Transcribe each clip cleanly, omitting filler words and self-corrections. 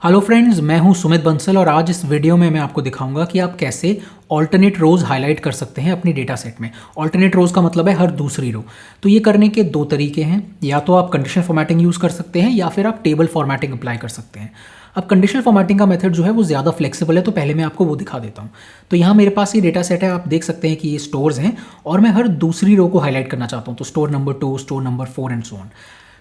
Hello friends, मैं हूं सुमित बंसल और आज इस वीडियो में मैं आपको दिखाऊंगा कि आप कैसे ऑल्टरनेट रोज़ हाईलाइट कर सकते हैं अपनी डेटा सेट में। ऑल्टरनेट रोज़ का मतलब है हर दूसरी रो। तो ये करने के दो तरीके हैं, या तो आप कंडीशनल फॉर्मेटिंग यूज़ कर सकते हैं या फिर आप टेबल फॉर्मेटिंग अप्लाई कर सकते हैं। अब कंडीशनल फॉर्मेटिंग का मेथड जो है वो ज़्यादा फ्लेक्सिबल है, तो पहले मैं आपको वो दिखा देता हूँ। तो यहाँ मेरे पास ये डेटा सेट है, आप देख सकते हैं कि ये स्टोर्स हैं और मैं हर दूसरी रो को हाईलाइट करना चाहता हूँ। तो store number 2, store number 4 and so on.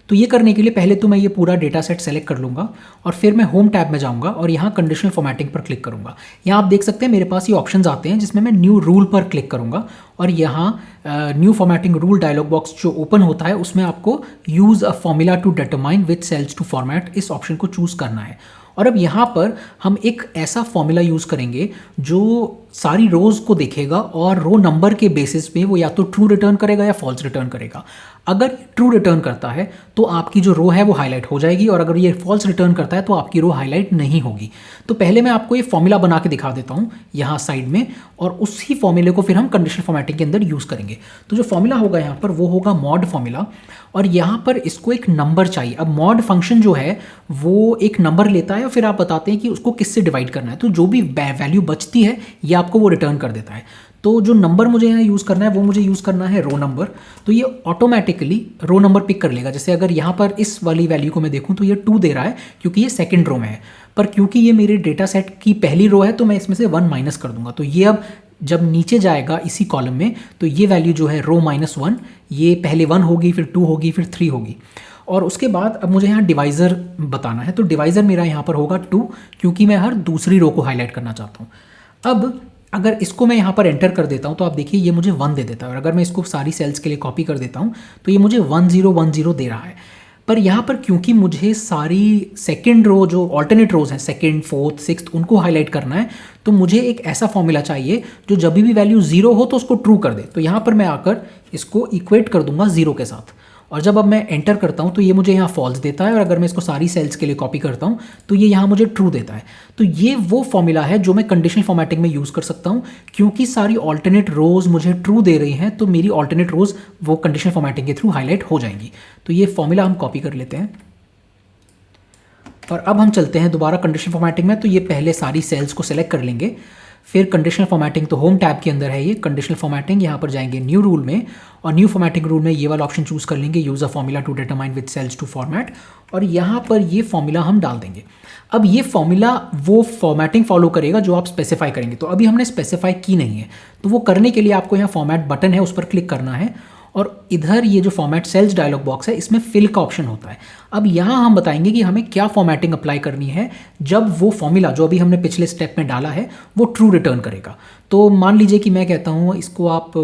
तो ये करने के लिए पहले तो मैं ये पूरा डेटा सेट सेलेक्ट कर लूँगा और फिर मैं होम टैब में जाऊँगा और यहाँ कंडीशनल फॉर्मेटिंग पर क्लिक करूँगा। यहाँ आप देख सकते हैं मेरे पास ये ऑप्शंस आते हैं जिसमें मैं न्यू रूल पर क्लिक करूँगा और यहाँ new formatting rule dialog box जो ओपन होता है उसमें आपको use a formula to determine which cells to format, इस ऑप्शन को चूज़ करना है। और अब यहाँ पर हम एक ऐसा फॉर्मूला यूज़ करेंगे जो सारी रोज़ को देखेगा और रो नंबर के बेसिस पे वो या तो ट्रू रिटर्न करेगा या फॉल्स रिटर्न करेगा। अगर ट्रू रिटर्न करता है तो आपकी जो रो है वो हाईलाइट हो जाएगी और अगर ये फॉल्स रिटर्न करता है तो आपकी रो हाईलाइट नहीं होगी। तो पहले मैं आपको ये फॉर्मूला बना के दिखा देता हूँ यहाँ साइड में, और उसी फॉर्मूले को फिर हम कंडीशनल फॉर्मेटिंग के अंदर यूज़ करेंगे। तो जो फॉर्मूला होगा यहाँ पर वो होगा मॉड फॉर्मूला, और यहाँ पर इसको एक नंबर चाहिए। अब मॉड फंक्शन जो है वो एक नंबर लेता है और फिर आप बताते हैं कि उसको किससे डिवाइड करना है। तो जो भी वैल्यू बचती है ये आपको वो रिटर्न कर देता है। तो जो नंबर मुझे यहाँ यूज़ करना है वो मुझे यूज़ करना है रो नंबर। तो ये ऑटोमेटिकली रो नंबर पिक कर लेगा। जैसे अगर यहाँ पर इस वाली वैल्यू को मैं देखूँ तो ये 2 दे रहा है क्योंकि ये सेकंड रो में है, पर क्योंकि ये मेरे डेटा सेट की पहली रो है तो मैं इसमें से 1 माइनस कर दूंगा। तो ये अब जब नीचे जाएगा इसी कॉलम में तो ये वैल्यू जो है रो -1, ये पहले 1 होगी, फिर 2 होगी, फिर 3 होगी। और उसके बाद अब मुझे यहाँ डिवाइज़र बताना है। तो डिवाइज़र मेरा यहाँ पर होगा 2, क्योंकि मैं हर दूसरी रो को हाईलाइट करना चाहता हूँ। अब अगर इसको मैं यहाँ पर एंटर कर देता हूँ तो आप देखिए ये मुझे 1 दे देता है, और अगर मैं इसको सारी सेल्स के लिए कॉपी कर देता हूँ तो ये मुझे 1010 दे रहा है। पर यहाँ पर क्योंकि मुझे सारी सेकंड रो जो ऑल्टरनेट रोज हैं, सेकंड, फोर्थ, सिक्स्थ, उनको हाईलाइट करना है, तो मुझे एक ऐसा फॉर्मूला चाहिए जो जब भी वैल्यू 0 हो तो उसको ट्रू कर दे। तो यहाँ पर मैं आकर इसको इक्वेट कर दूंगा 0 के साथ, और जब अब मैं एंटर करता हूँ तो ये मुझे यहाँ फॉल्स देता है, और अगर मैं इसको सारी सेल्स के लिए कॉपी करता हूँ तो ये यहाँ मुझे ट्रू देता है। तो ये वो फॉर्मूला है जो मैं कंडीशनल फॉर्मेटिंग में यूज़ कर सकता हूँ। क्योंकि सारी ऑल्टरनेट रोज मुझे ट्रू दे रही हैं तो मेरी ऑल्टरनेट रोज वो कंडीशनल फॉर्मेटिंग के थ्रू हाईलाइट हो जाएंगी। तो ये फॉर्मूला हम कॉपी कर लेते हैं और अब हम चलते हैं दोबारा कंडीशनल फॉर्मेटिंग में। तो ये पहले सारी सेल्स को सेलेक्ट कर लेंगे, फिर कंडीशनल फॉर्मेटिंग, तो होम टैब के अंदर है ये कंडीशनल फॉर्मेटिंग। यहाँ पर जाएंगे न्यू रूल में, और न्यू फॉर्मेटिंग रूल में ये वाला ऑप्शन चूज कर लेंगे, use a formula to determine which cells to format, और यहाँ पर ये फॉर्मूला हम डाल देंगे। अब ये फॉर्मूला वो फॉर्मेटिंग फॉलो करेगा जो आप स्पेसिफाई करेंगे। तो अभी हमने स्पेसिफाई की नहीं है, तो वो करने के लिए आपको यहाँ फॉर्मेट बटन है उस पर क्लिक करना है, और इधर ये जो फॉर्मेट सेल्स डायलॉग बॉक्स है इसमें फिल का ऑप्शन होता है। अब यहाँ हम बताएंगे कि हमें क्या फॉर्मेटिंग अप्लाई करनी है जब वो फॉर्मूला जो अभी हमने पिछले स्टेप में डाला है वो ट्रू रिटर्न करेगा। तो मान लीजिए कि मैं कहता हूँ इसको आप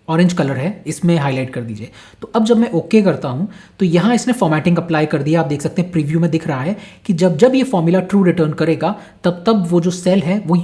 ऑरेंज कलर है इसमें हाईलाइट कर दीजिए। तो अब जब मैं ओके करता हूँ तो यहाँ इसने फॉर्मेटिंग अप्लाई कर दिया। आप देख सकते हैं प्रीव्यू में दिख रहा है कि जब जब ये फॉर्मूला ट्रू रिटर्न करेगा तब तब वो जो सेल है वो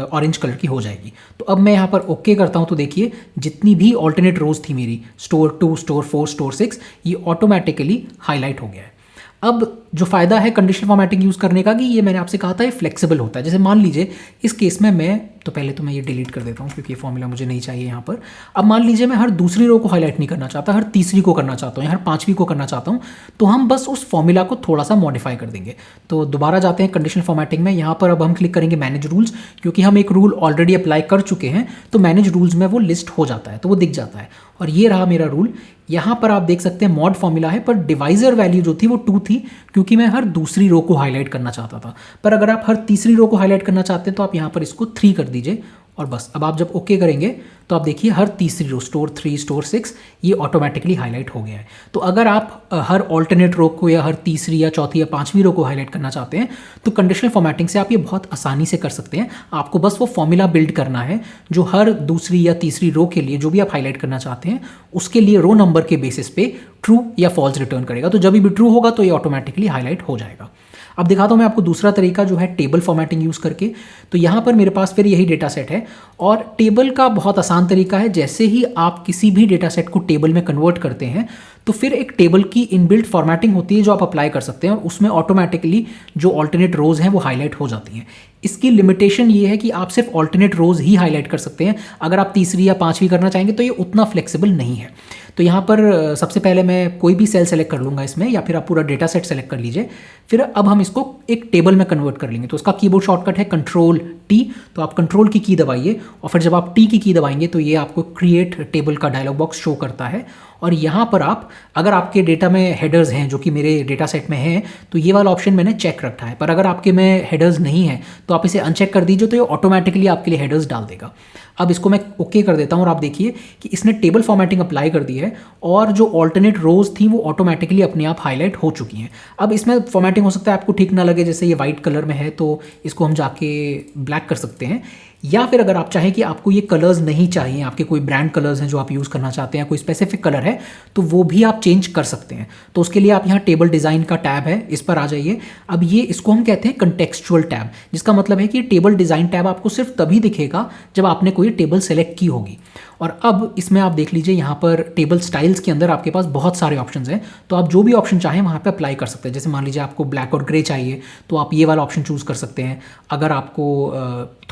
ऑरेंज कलर की हो जाएगी। तो अब मैं यहाँ पर ओके करता हूँ तो देखिए जितनी भी ऑल्टरनेट रोज थी मेरी, स्टोर 2, स्टोर 4, स्टोर 6, ये ऑटोमेटिकली हाईलाइट हो गया है। अब जो फ़ायदा है कंडीशनल फॉर्मेटिंग यूज़ करने का कि ये मैंने आपसे कहा था ये फ्लेक्सिबल होता है। जैसे मान लीजिए इस केस में मैं, तो पहले तो मैं ये डिलीट कर देता हूँ क्योंकि ये फॉर्मूला मुझे नहीं चाहिए यहाँ पर। अब मान लीजिए मैं हर दूसरी रो को हाईलाइट नहीं करना चाहता, हर तीसरी को करना चाहता हूँ या हर पांचवी को करना चाहता हूँ, तो हम बस उस फॉर्मूला को थोड़ा सा मॉडिफाई कर देंगे। तो दोबारा जाते हैं कंडीशनल फॉर्मेटिंग में, यहाँ पर अब हम क्लिक करेंगे मैनेज रूल्स, क्योंकि हम एक रूल ऑलरेडी अप्लाई कर चुके हैं तो मैनेज रूल्स में वो लिस्ट हो जाता है, तो वो दिख जाता है। और ये रहा मेरा रूल। यहाँ पर आप देख सकते हैं मॉड फॉर्मूला है, पर डिवाइजर वैल्यू जो थी वो 2 थी क्योंकि मैं हर दूसरी रो को हाईलाइट करना चाहता था। पर अगर आप हर तीसरी रो को हाईलाइट करना चाहते हैं तो आप यहाँ पर इसको 3 कर दीजिए, और बस अब आप जब ओके करेंगे तो आप देखिए हर तीसरी रो, स्टोर 3, स्टोर 6, ये ऑटोमेटिकली हाईलाइट हो गया है। तो अगर आप हर ऑल्टरनेट रो को या हर तीसरी या चौथी या पांचवी रो को हाईलाइट करना चाहते हैं तो कंडीशनल फॉर्मेटिंग से आप ये बहुत आसानी से कर सकते हैं। आपको बस वो फॉर्मूला बिल्ड करना है जो हर दूसरी या तीसरी रो के लिए जो भी आप हाईलाइट करना चाहते हैं उसके लिए रो नंबर के बेसिस पे ट्रू या फॉल्स रिटर्न करेगा। तो जब भी ट्रू होगा तो ये ऑटोमेटिकली हाईलाइट हो जाएगा। अब दिखाता हूँ मैं आपको दूसरा तरीका जो है टेबल फॉर्मेटिंग यूज़ करके। तो यहाँ पर मेरे पास फिर यही डेटा सेट है, और टेबल का बहुत आसान तरीका है। जैसे ही आप किसी भी डेटा सेट को टेबल में कन्वर्ट करते हैं तो फिर एक टेबल की इनबिल्ट फॉर्मेटिंग होती है जो आप अप्लाई कर सकते हैं, और उसमें ऑटोमेटिकली जो ऑल्टरनेट रोज हैं वो हाईलाइट हो जाती हैं। इसकी लिमिटेशन ये है कि आप सिर्फ ऑल्टरनेट रोज ही हाईलाइट कर सकते हैं। अगर आप तीसरी या पांचवी करना चाहेंगे तो ये उतना फ्लेक्सिबल नहीं है। तो यहाँ पर सबसे पहले मैं कोई भी सेल सेलेक्ट कर लूँगा इसमें, या फिर आप पूरा डेटा सेट सेलेक्ट कर लीजिए। फिर अब हम इसको एक टेबल में कन्वर्ट कर लेंगे। तो उसका कीबोर्ड शॉर्टकट है Ctrl+T। तो आप कंट्रोल की दबाइए और फिर जब आप टी की दबाएंगे तो ये आपको क्रिएट टेबल का डायलॉग बॉक्स शो करता है। और यहाँ पर आप, अगर आपके डेटा में हेडर्स हैं जो कि मेरे डेटा सेट में हैं, तो ये वाला ऑप्शन मैंने चेक रखा है। पर अगर आपके में हेडर्स नहीं है तो आप इसे अनचेक कर दीजिए, तो ये ऑटोमेटिकली आपके लिए हेडर्स डाल देगा। अब इसको मैं ओके कर देता हूँ और आप देखिए कि इसने टेबल फॉर्मेटिंग अप्लाई कर दी है और जो ऑल्टरनेट रोज थी वो ऑटोमेटिकली अपने आप हाईलाइट हो चुकी हैं। अब इसमें फॉर्मेटिंग हो सकता है आपको ठीक ना लगे, जैसे ये वाइट कलर में है तो इसको हम जाके ब्लैक कर सकते हैं, या फिर अगर आप चाहें कि आपको ये कलर्स नहीं चाहिए, आपके कोई ब्रांड कलर्स हैं जो आप यूज़ करना चाहते हैं, कोई स्पेसिफिक कलर है, तो वो भी आप चेंज कर सकते हैं। तो उसके लिए आप यहाँ टेबल डिज़ाइन का टैब है, इस पर आ जाइए। अब ये इसको हम कहते हैं कंटेक्चुअल टैब, जिसका मतलब है कि टेबल डिज़ाइन टैब आपको सिर्फ तभी दिखेगा जब आपने कोई टेबल सेलेक्ट की होगी। और अब इसमें आप देख लीजिए यहाँ पर टेबल स्टाइल्स के अंदर आपके पास बहुत सारे ऑप्शंस हैं, तो आप जो भी ऑप्शन चाहें वहाँ पे अप्लाई कर सकते हैं। जैसे मान लीजिए आपको ब्लैक और ग्रे चाहिए तो आप ये वाला ऑप्शन चूज़ कर सकते हैं। अगर आपको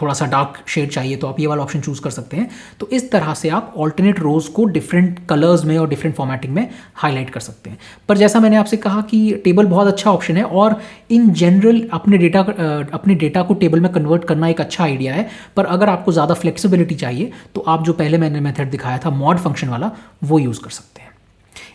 थोड़ा सा डार्क शेड चाहिए तो आप ये वाला ऑप्शन चूज़ कर सकते हैं। तो इस तरह से आप ऑल्टरनेट रोज को डिफरेंट कलर्स में और डिफरेंट फॉर्मेटिंग में हाईलाइट कर सकते हैं। पर जैसा मैंने आपसे कहा कि टेबल बहुत अच्छा ऑप्शन है और इन जनरल अपने डेटा को टेबल में कन्वर्ट करना एक अच्छा आइडिया है। पर अगर आपको ज़्यादा फ्लेक्सिबिलिटी चाहिए तो आप जो पहले मैंने मेथड दिखाया था मॉड फंक्शन वाला, वो यूज़ कर सकते हैं।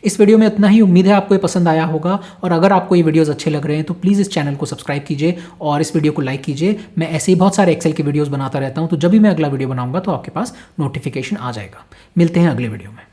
इस वीडियो में इतना ही। उम्मीद है आपको ये पसंद आया होगा, और अगर आपको ये वीडियोस अच्छे लग रहे हैं तो प्लीज़ इस चैनल को सब्सक्राइब कीजिए और इस वीडियो को लाइक कीजिए। मैं ऐसे ही बहुत सारे एक्सेल के वीडियोस बनाता रहता हूँ, तो जब भी मैं अगला वीडियो बनाऊंगा तो आपके पास नोटिफिकेशन आ जाएगा। मिलते हैं अगले वीडियो में।